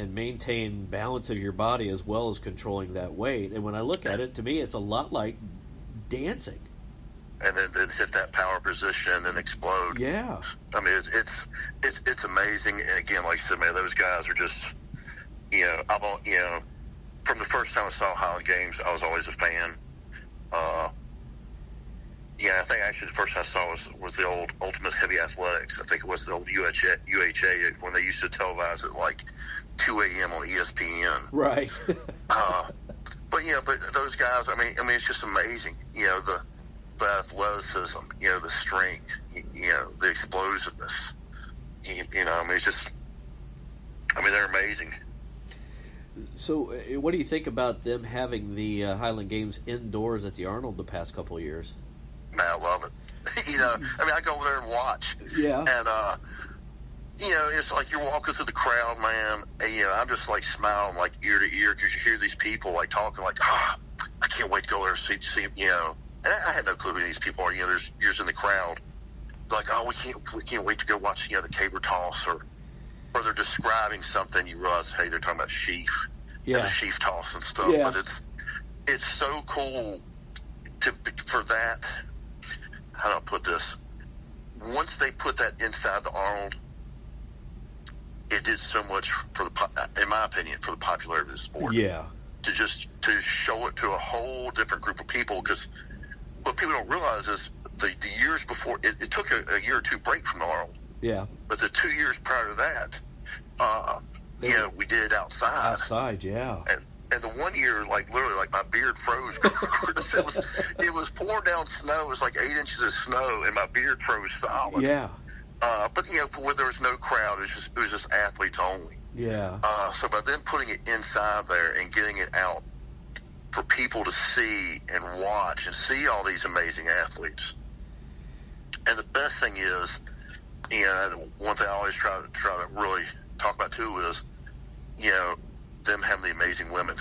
and maintain balance of your body as well as controlling that weight. And when I look at it, to me, it's a lot like dancing. And then hit that power position and explode. Yeah. I mean, it's amazing. And again, like I said, man, those guys are just, from the first time I saw Highland Games, I was always a fan. I think actually the first time I saw was the old Ultimate Heavy Athletics. I think it was the old UHA when they used to televise at like 2 a.m. on ESPN. Right. But those guys, I mean, it's just amazing. The athleticism, the strength, the explosiveness. It's just, they're amazing. So, what do you think about them having the Highland Games indoors at the Arnold the past couple of years? Man, I love it. I go over there and watch. Yeah. And, it's like you're walking through the crowd, man. And, I'm just like smiling like ear to ear because you hear these people like talking like, I can't wait to go there and see And I had no clue who these people are. There's years in the crowd. Like, we can't wait to go watch, the caber toss or they're describing something. You realize, hey, they're talking about sheaf and the sheaf toss and stuff. Yeah. But it's so cool for that. How do I put this? Once they put that inside the Arnold, it did so much in my opinion, for the popularity of the sport. Yeah. To show it to a whole different group of people, because what people don't realize is the years before, it took a year or two break from the Arnold. Yeah. But the 2 years prior to that, we did it outside. Outside, yeah. And the 1 year, like literally, like my beard froze. it was pouring down snow. It was like 8 inches of snow, and my beard froze solid. Yeah. But where there was no crowd, it was just athletes only. Yeah. So by them putting it inside there and getting it out for people to see and watch and see all these amazing athletes. And the best thing is, one thing I always try to really talk about too is, them having the amazing women.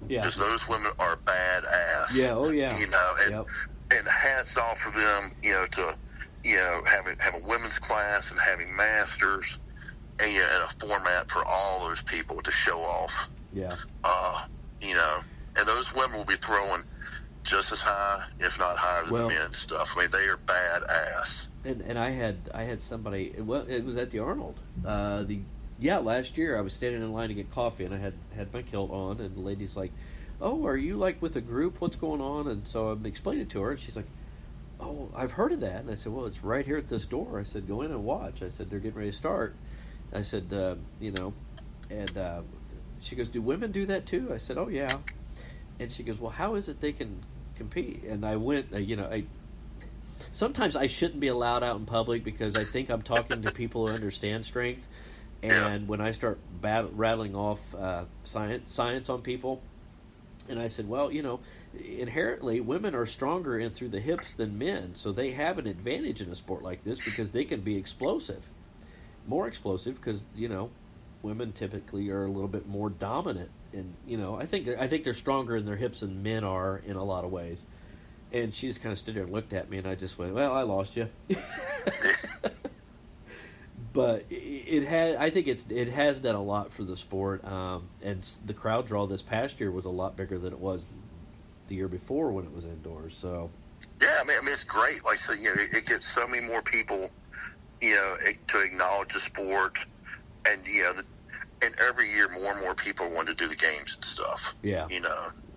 Yeah. Because those women are badass. Yeah. Oh yeah. And hats off for them, to having a women's class and having masters and a format for all those people to show off. Yeah. And those women will be throwing just as high, if not higher than the men's stuff. I mean, they are badass. And I had somebody. Well, it was at the Arnold. Last year I was standing in line to get coffee, and I had my kilt on, and the lady's like, "Oh, are you like with a group? What's going on?" And so I'm explaining it to her, and she's like, "Oh, I've heard of that." And I said, "Well, it's right here at this door." I said, "Go in and watch." I said, "They're getting ready to start." I said, and she goes, "Do women do that too?" I said, "Oh yeah." And she goes, "Well, how is it they can compete?" And I went, sometimes I shouldn't be allowed out in public because I think I'm talking to people who understand strength. And when I start rattling off science on people, and I said, well, inherently women are stronger through the hips than men, so they have an advantage in a sport like this because they can be more explosive because women typically are a little bit more dominant, and I think they're stronger in their hips than men are in a lot of ways. And she just kind of stood there and looked at me, and I just went, well, I lost you. But I think it has done a lot for the sport, and the crowd draw this past year was a lot bigger than it was the year before when it was indoors. So yeah, I mean it's great. Like so, it gets so many more people, to acknowledge the sport, and and every year more and more people want to do the games and stuff. Yeah,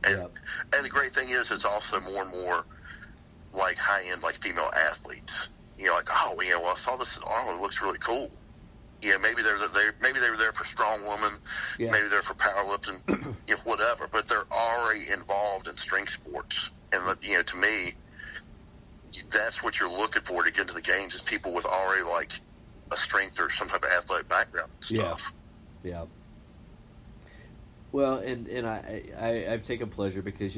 and the great thing is it's also more and more like high end like female athletes. I saw this at Arnold. It looks really cool. Maybe they were there for strong woman, maybe they're for powerlifting, whatever. But they're already involved in strength sports, and to me, that's what you're looking for to get into the games is people with already like a strength or some type of athletic background and stuff. Yeah. Well, and I've taken pleasure because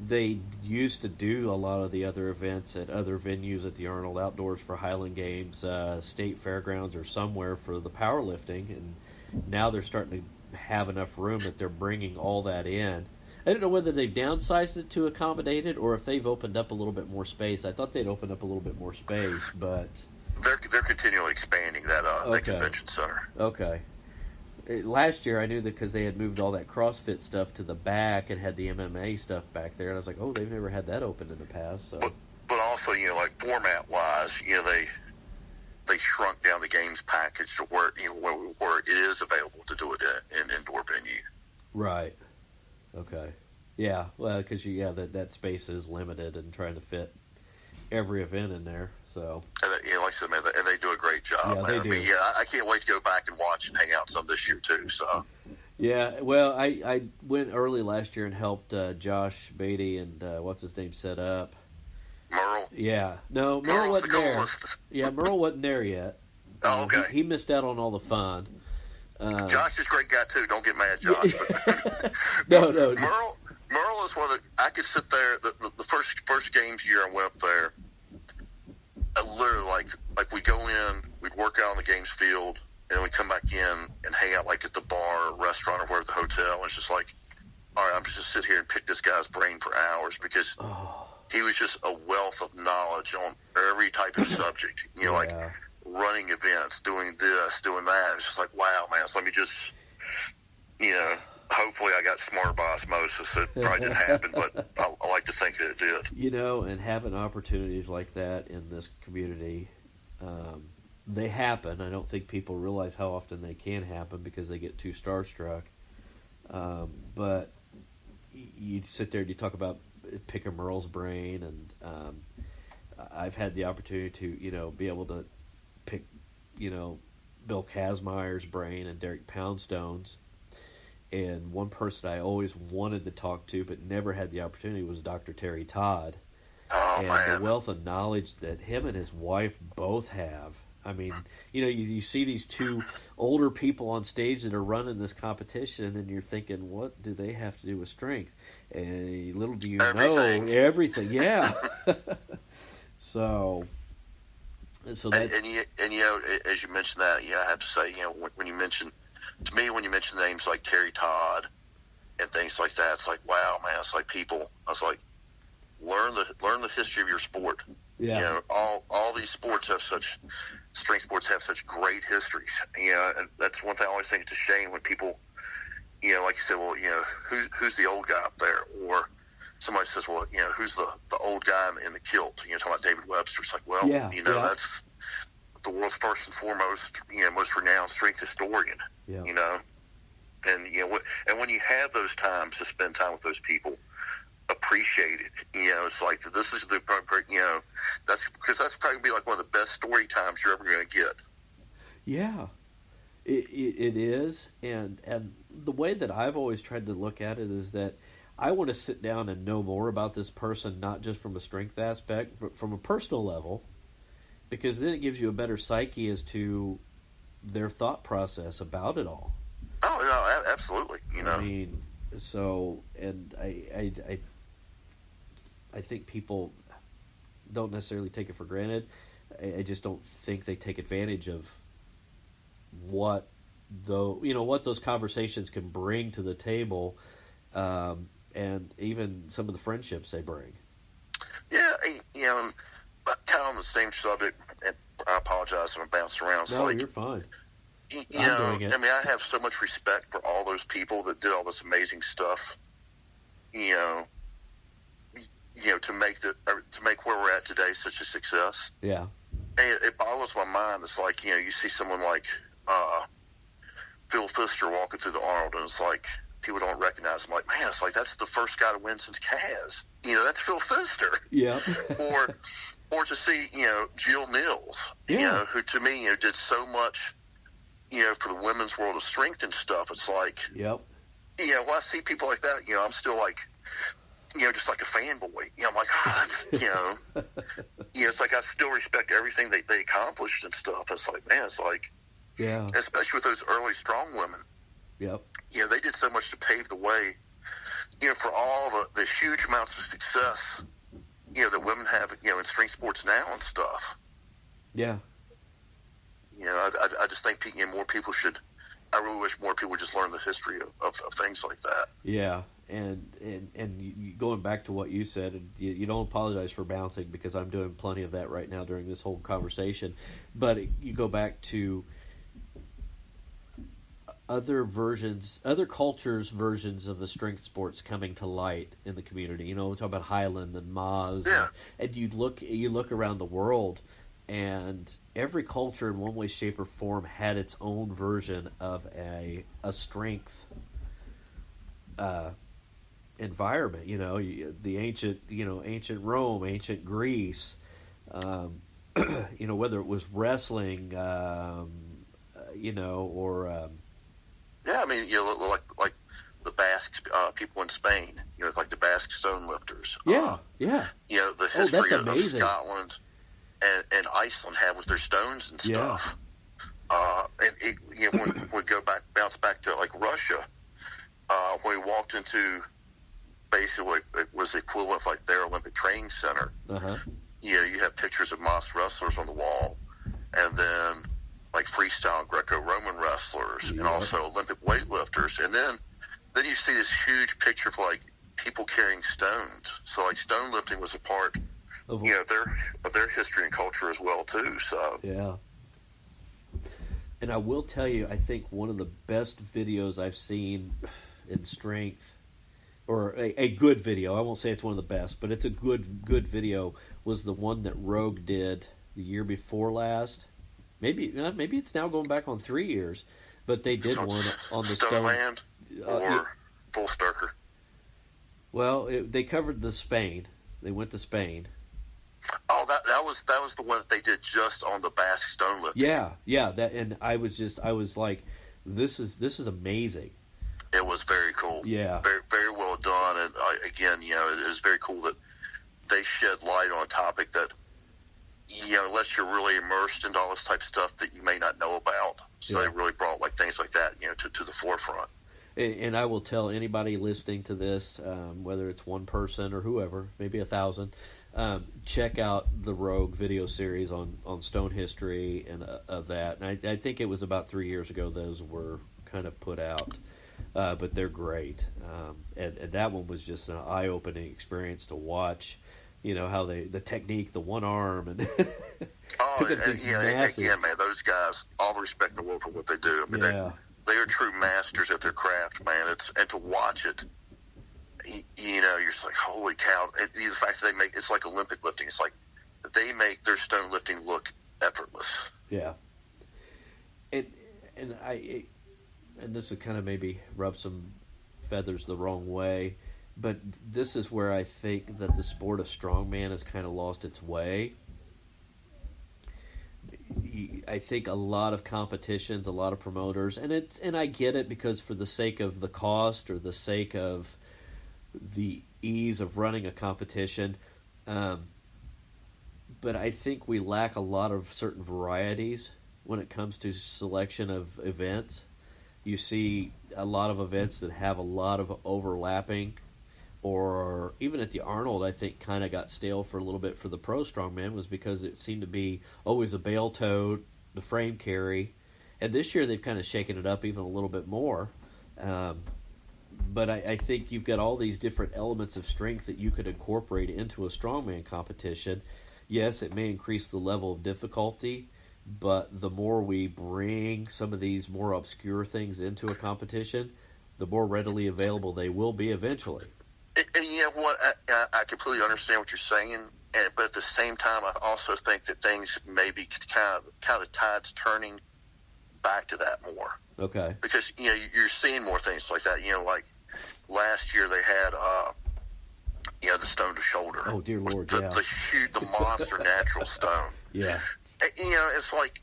they used to do a lot of the other events at other venues at the Arnold Outdoors for Highland Games, State Fairgrounds, or somewhere for the powerlifting, and now they're starting to have enough room that they're bringing all that in. I don't know whether they've downsized it to accommodate it or if they've opened up a little bit more space. I thought they'd opened up a little bit more space, but they're continually expanding that convention center. Okay. last year I knew that because they had moved all that CrossFit stuff to the back and had the MMA stuff back there, and I was like, oh, they've never had that open in the past. So, but also, like format wise, they shrunk down the games package to where where it is available to do it in an indoor venue. Right. Okay. Yeah. Well, because that space is limited and trying to fit every event in there. So. And like I said, man, and they do a great job. Yeah, they man. do. I mean, I can't wait to go back and watch and hang out some this year too. So. Yeah. Well, I went early last year and helped Josh Beatty and what's his name set up. Merle? Yeah. No, Merle wasn't there. Coolest. Yeah, Merle wasn't there yet. Oh, okay. He missed out on all the fun. Josh is a great guy, too. Don't get mad, Josh. No. Merle is one of the... I could sit there... The first games year I went up there, I literally, like we go in, we'd work out on the games field, and then we come back in and hang out, like, at the bar or restaurant or where at the hotel. And it's just like, all right, I'm just sit here and pick this guy's brain for hours because... He was just a wealth of knowledge on every type of subject. Like running events, doing this, doing that. It's just like, wow, man. So let me just, hopefully I got smarter by osmosis. It probably didn't happen, but I like to think that it did. And having opportunities like that in this community, they happen. I don't think people realize how often they can happen because they get too starstruck. But you sit there and you talk about picking Merle's brain, and I've had the opportunity to be able to pick Bill Kazmaier's brain and Derek Poundstone's, and one person I always wanted to talk to but never had the opportunity was Dr. Terry Todd. And man. The wealth of knowledge that him and his wife both have. I mean, you see these two older people on stage that are running this competition, and you're thinking, what do they have to do with strength? And little do you know, everything. Yeah. so that, and as you mentioned that, I have to say, when you mention names like Terry Todd and things like that, it's like, wow, man, it's like people. I was like, learn the history of your sport. Yeah. All these sports strength sports have such great histories. And that's one thing I always think it's a shame when people, like you said, well, who's the old guy up there? Or somebody says, well, who's the old guy in the kilt? Talking about David Webster. It's like, well, that's the world's first and foremost, most renowned strength historian. Yeah. And, and when you have those times to spend time with those people, appreciate it. It's like, this is the, that's because that's probably be like one of the best story times you're ever going to get. Yeah, it is. And the way that I've always tried to look at it is that I want to sit down and know more about this person, not just from a strength aspect, but from a personal level, because then it gives you a better psyche as to their thought process about it all. Oh, no, absolutely. I mean, so, and I think people don't necessarily take it for granted. I just don't think they take advantage of what those conversations can bring to the table, and even some of the friendships they bring. Yeah, kind of on the same subject, and I apologize if I'm bouncing around. No, you're fine. I mean, I have so much respect for all those people that did all this amazing stuff. To make where we're at today such a success. Yeah. And it boggles my mind. It's like, you see someone like Phil Pfister walking through the Arnold, and it's like people don't recognize him. Like, man, it's like that's the first guy to win since Kaz. That's Phil Pfister. Yeah. or to see, Jill Mills, who to me, did so much, for the women's world of strength and stuff. It's like, yep. When I see people like that, I'm still like, just like a fanboy. I'm like, it's like I still respect everything they accomplished and stuff. It's like, man, it's like, yeah, especially with those early strong women. Yep. They did so much to pave the way, for all the huge amounts of success, that women have, in strength sports now and stuff. Yeah. I just think more people should. I really wish more people would just learn the history of things like that. Yeah, and going back to what you said, you don't apologize for bouncing, because I'm doing plenty of that right now during this whole conversation. But you go back to other cultures' versions of the strength sports coming to light in the community. You know, we talk about Highland and Maz, Yeah. and you look around the world, and every culture in one way, shape, or form had its own version of a strength environment. You know, the ancient Rome, ancient Greece. You know, whether it was wrestling, or Yeah, I mean, like the Basque people in Spain, like the Basque stone lifters. yeah. The Oh, that's history of amazing. Scotland and Iceland have with their stones and Yeah. stuff. When we bounce back to like Russia, when we walked into basically it was the equivalent of like their Olympic training center. Uh-huh. You have pictures of Moss wrestlers on the wall, and then like freestyle Greco-Roman wrestlers, and also Olympic weightlifters, and then you see this huge picture of like people carrying stones. So like stone lifting was a part, of their history and culture as well too. So yeah. And I will tell you, I think one of the best videos I've seen in strength, or a good video, I won't say it's one of the best, but it's a good video, was the one that Rogue did the year before last. Maybe it's now going back on 3 years, but they did one on the Stoneland or Full Sturker. Well, they covered the Spain. They went to Spain. Oh, that was the one that they did just on the Basque stone lifting. Yeah. And I was like, this is amazing. It was very cool. Yeah, very very well done. And again, it was very cool that they shed light on a topic that, unless you're really immersed into all this type of stuff that you may not know about. So they really brought like things like that, to the forefront. And I will tell anybody listening to this, whether it's one person or whoever, maybe 1,000, check out the Rogue video series on stone history and of that. And I think it was about 3 years ago those were kind of put out, but they're great. And that one was just an eye-opening experience to watch. How the technique, the one arm, and again, man, those guys, all the respect in the world for what they do. I mean, they are true masters at their craft, man. And to watch it, you're just like, holy cow! And the fact that it's like Olympic lifting. It's like they make their stone lifting look effortless. Yeah. And this would kind of maybe rub some feathers the wrong way, but this is where I think that the sport of strongman has kind of lost its way. I think a lot of competitions, a lot of promoters, and I get it, because for the sake of the cost or the sake of the ease of running a competition, but I think we lack a lot of certain varieties when it comes to selection of events. You see a lot of events that have a lot of overlapping, or even at the Arnold, I think kind of got stale for a little bit for the pro strongman, was because it seemed to be always a bale tote, the frame carry, and this year they've kind of shaken it up even a little bit more. But I think you've got all these different elements of strength that you could incorporate into a strongman competition. Yes, it may increase the level of difficulty, but the more we bring some of these more obscure things into a competition, the more readily available they will be eventually. And you know what? I completely understand what you're saying, but at the same time, I also think that things may be kind of the tide's turning back to that more. Okay. Because you're seeing more things like that. Like last year they had the stone to shoulder. Oh dear Lord! The monster natural stone. Yeah. It's like,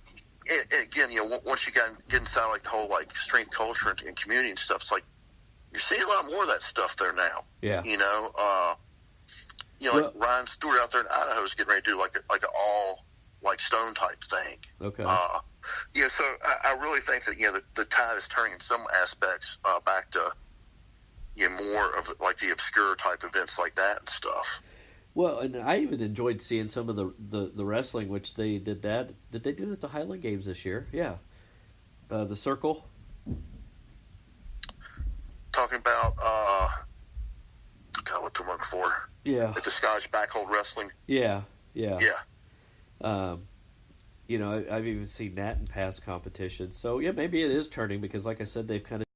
again, once you get inside like the whole like strength culture and community and stuff, it's like you're seeing a lot more of that stuff there now. Yeah. Like Ryan Stewart out there in Idaho is getting ready to do like an all like stone type thing. Okay. So I really think that the tide is turning in some aspects back to more of like the obscure type events like that and stuff. Well, and I even enjoyed seeing some of the wrestling, which they did that. Did they do it at the Highland Games this year? Yeah. The circle. Talking about God, what to look for? Yeah. At the Scottish backhold wrestling. Yeah. I've even seen that in past competitions. So yeah, maybe it is turning because, like I said, they've kind of